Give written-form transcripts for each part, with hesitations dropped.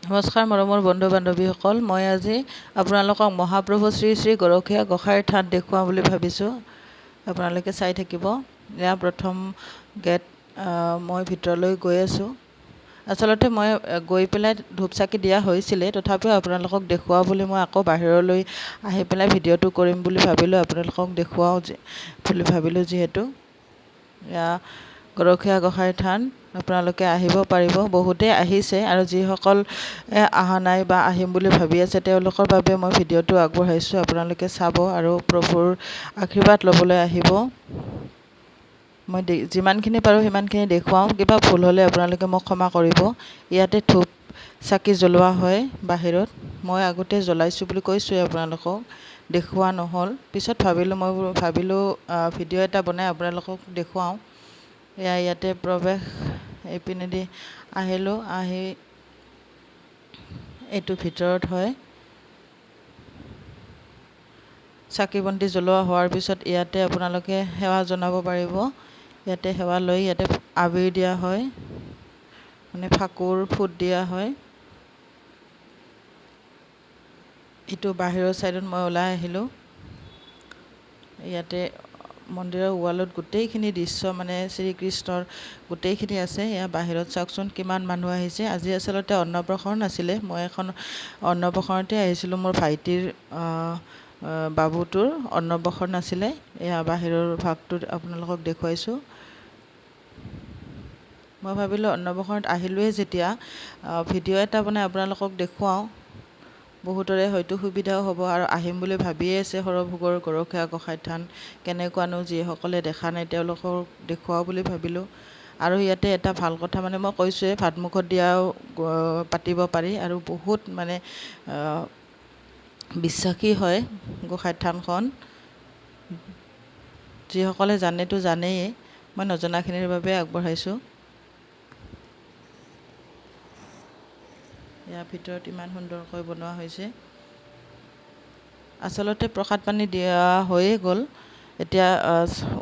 নমস্কাৰ মৰমৰ বন্ধু বান্ধৱীসকল, মই আজি আপোনালোকক মহাপ্ৰভু শ্ৰী শ্ৰী গৰখীয়া গোসাঁইৰ থান দেখুৱাওঁ বুলি ভাবিছোঁ। আপোনালোকে চাই থাকিব। এয়া প্ৰথম গেট। মই ভিতৰলৈ গৈ আছোঁ। আচলতে মই গৈ পেলাই ধূপ চাকি দিয়া হৈছিলে, তথাপিও আপোনালোকক দেখুৱাওঁ বুলি মই আকৌ বাহিৰলৈ আহি পেলাই ভিডিঅ'টো কৰিম বুলি ভাবিলোঁ। আপোনালোকক দেখুৱাওঁ বুলি ভাবিলোঁ যিহেতু। এয়া গৰখীয়া গোসাঁইৰ থান। আপোনালোকে আহিব পাৰিব। বহুতেই আহিছে আৰু যিসকল অহা নাই বা আহিম বুলি ভাবি আছে তেওঁলোকৰ বাবে মই ভিডিঅ'টো আগবঢ়াইছোঁ। আপোনালোকে চাব আৰু প্ৰভুৰ আশীৰ্বাদ ল'বলৈ আহিব। মই যিমানখিনি পাৰোঁ সিমানখিনি দেখুৱাওঁ। কিবা ভুল হ'লে আপোনালোকে মোক ক্ষমা কৰিব। ইয়াতে ধূপ চাকি জ্বলোৱা হয় বাহিৰত। মই আগতে জ্বলাইছোঁ বুলি কৈছোঁৱেই আপোনালোকক, দেখুওৱা নহ'ল। পিছত ভাবিলোঁ ভিডিঅ' এটা বনাই আপোনালোকক দেখুৱাওঁ। ইয়াতে প্ৰৱেশ। এইপিনেদি আহিলোঁ। আহি এইটো ভিতৰত হয়। চাকি বন্তি জ্বলোৱা হোৱাৰ পিছত ইয়াতে আপোনালোকে সেৱা জনাব পাৰিব। ইয়াতে সেৱা লৈ ইয়াতে আবিৰ দিয়া হয়, মানে ফাকুৰ ফুট দিয়া হয়। এইটো বাহিৰৰ ছাইডত মই ওলাই আহিলোঁ। ইয়াতে মন্দিৰৰ ৱালত গোটেইখিনি দৃশ্য, মানে শ্ৰীকৃষ্ণৰ গোটেইখিনি আছে। এয়া বাহিৰত চাওকচোন কিমান মানুহ আহিছে। আজি আচলতে অন্নপ্ৰসন্ন আছিলে। মই এখন অন্নপ্ৰসন্নতে আহিছিলোঁ। মোৰ ভাইটিৰ বাবুটোৰ অন্নপ্ৰসন্ন আছিলে। এয়া বাহিৰৰ ভাগটোত আপোনালোকক দেখুৱাইছোঁ। মই ভাবিলোঁ অন্নপ্ৰসন্নত আহিলোঁৱে যেতিয়া ভিডিঅ' এটা বনাই আপোনালোকক দেখুৱাওঁ। বহুতৰে হয়তো সুবিধাও হ'ব আৰু আহিম বুলি ভাবিয়ে আছে। সৰভোগৰ গৰখীয়া গোসাঁইৰ থান কেনেকুৱানো, যিসকলে দেখা নাই তেওঁলোকক দেখুৱাওঁ বুলি ভাবিলোঁ। আৰু ইয়াতে এটা ভাল কথা, মানে মই কৈছোঁৱে ভাত মুখত দিয়াও পাতিব পাৰি আৰু বহুত মানে বিশ্বাসী হয় গোসাঁইৰ থানখন। যিসকলে জানেতো জানেই, মই নজনাখিনিৰ বাবে আগবঢ়াইছোঁ। ইয়াৰ ভিতৰত ইমান সুন্দৰকৈ বনোৱা হৈছে। আচলতে প্ৰসাদ পানী দিয়া হৈয়ে গ'ল। এতিয়া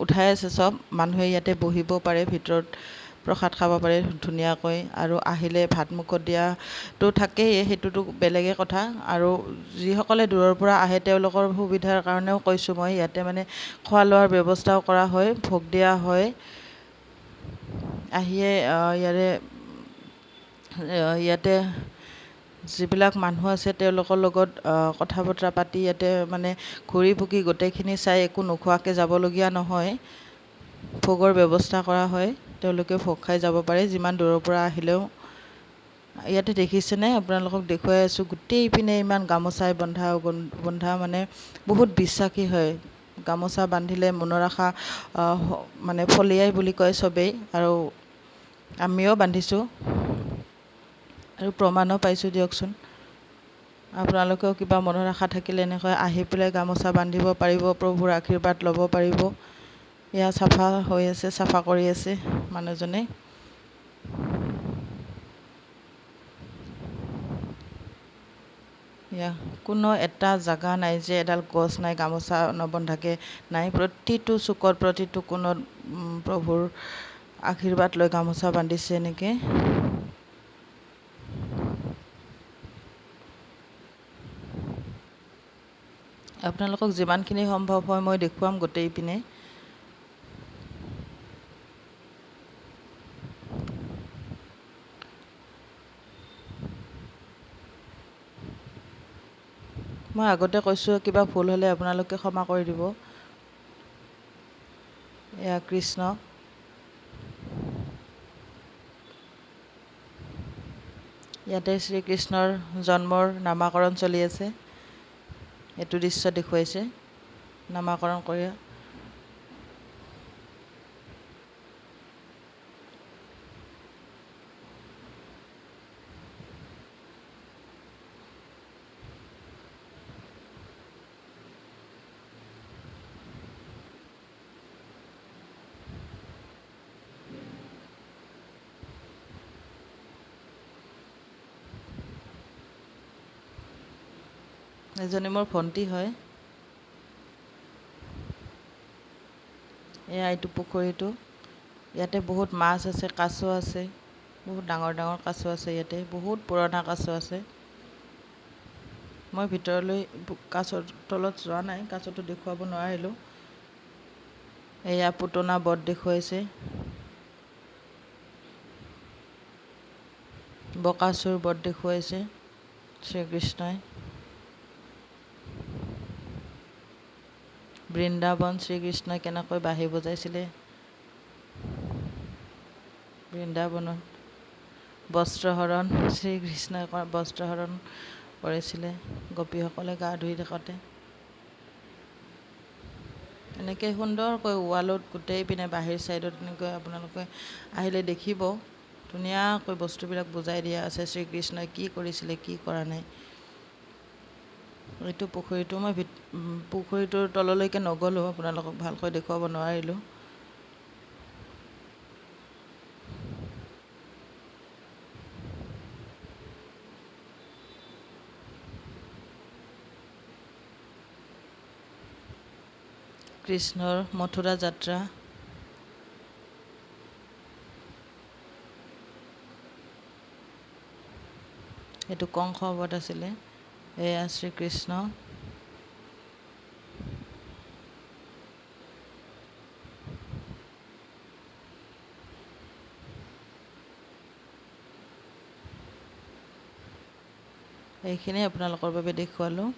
উঠাই আছে চব। মানুহে ইয়াতে বহিব পাৰে, ভিতৰত প্ৰসাদ খাব পাৰে ধুনীয়াকৈ। আৰু আহিলে ভাত মুখত দিয়াটো থাকেই, সেইটোতো বেলেগে কথা। আৰু যিসকলে দূৰৰ পৰা আহে তেওঁলোকৰ সুবিধাৰ কাৰণেও কৈছোঁ মই, ইয়াতে মানে খোৱা লোৱাৰ ব্যৱস্থাও কৰা হয়, ভোগ দিয়া হয়। আহিয়ে ইয়াতে যিবিলাক মানুহ আছে তেওঁলোকৰ লগত কথা বতৰা পাতি ইয়াতে মানে ঘূৰি পকি গোটেইখিনি চাই একো নোখোৱাকৈ যাবলগীয়া নহয়। ভোগৰ ব্যৱস্থা কৰা হয়, তেওঁলোকে ভোগ খাই যাব পাৰে যিমান দূৰৰ পৰা আহিলেও। ইয়াতে দেখিছেনে, আপোনালোকক দেখুৱাই আছোঁ। গোটেই পিনে ইমান গামোচাই বন্ধা, মানে বহুত বিশ্বাসী হয়। গামোচা বান্ধিলে মনৰ আশা মানে ফলিয়াই বুলি কয় চবেই, আৰু আমিও বান্ধিছোঁ আৰু প্ৰমাণো পাইছোঁ দিয়কচোন। আপোনালোকেও কিবা মনৰ আশা থাকিলে এনেকৈ আহি পেলাই গামোচা বান্ধিব পাৰিব, প্ৰভুৰ আশীৰ্বাদ ল'ব পাৰিব। এয়া চাফা হৈ আছে, চাফা কৰি আছে মানুহজনে। কোনো এটা জেগা নাই যে এডাল গছ নাই গামোচা নবন্ধাকৈ নাই। প্ৰতিটো চুকত, প্ৰতিটো কোণত প্ৰভুৰ আশীৰ্বাদ লৈ গামোচা বান্ধিছে এনেকৈ। আপোনালোকক যিমানখিনি সম্ভৱ হয় মই দেখুৱাম গোটেই পিনে। মই আগতে কৈছোঁ, কিবা ভুল হ'লে আপোনালোকে ক্ষমা কৰি দিব। এয়া কৃষ্ণ। ইয়াতে শ্ৰীকৃষ্ণৰ জন্মৰ নামাকৰণ চলি আছে। এইটো দৃশ্য দেখুৱাইছে নামাকৰণ কৰি। এজনী মোৰ ভণ্টি হয়। এয়া এইটো পুখুৰীটো। ইয়াতে বহুত মাছ আছে, কাছ আছে। বহুত ডাঙৰ ডাঙৰ কাছ আছে ইয়াতে, বহুত পুৰণা কাছ আছে। মই ভিতৰলৈ কাছৰ তলত যোৱা নাই, কাছটো দেখুৱাব নোৱাৰিলোঁ। এয়া পুতনা বধ দেখুৱাইছে, বকাসুৰ বধ দেখুৱাইছে শ্ৰীকৃষ্ণই। বৃন্দাবন শ্ৰীকৃষ্ণই কেনেকৈ বাঁহী বজাইছিলে বৃন্দাবনত। বস্ত্ৰহৰণ শ্ৰীকৃষ্ণই বস্ত্ৰহৰণ কৰিছিলে গোপীসকলে গা ধুই থাকোঁতে। এনেকৈ সুন্দৰকৈ ৱালত গোটেই পিনে বাহিৰ ছাইডত এনেকৈ আপোনালোকে আহিলে দেখিব, ধুনীয়াকৈ বস্তুবিলাক বুজাই দিয়া আছে, শ্ৰীকৃষ্ণই কি কৰিছিলে কি কৰা নাই। এইটো পুখুৰীটো মই পুখুৰীটোৰ তললৈকে নগ'লোঁ, আপোনালোকক ভালকৈ দেখুৱাব নোৱাৰিলোঁ। কৃষ্ণৰ মথুৰা যাত্ৰা। এইটো কংস বধ আছিলে, এয়া শ্ৰীকৃষ্ণ। এইখিনি আপোনালোকৰ বাবে দেখুৱালোঁ।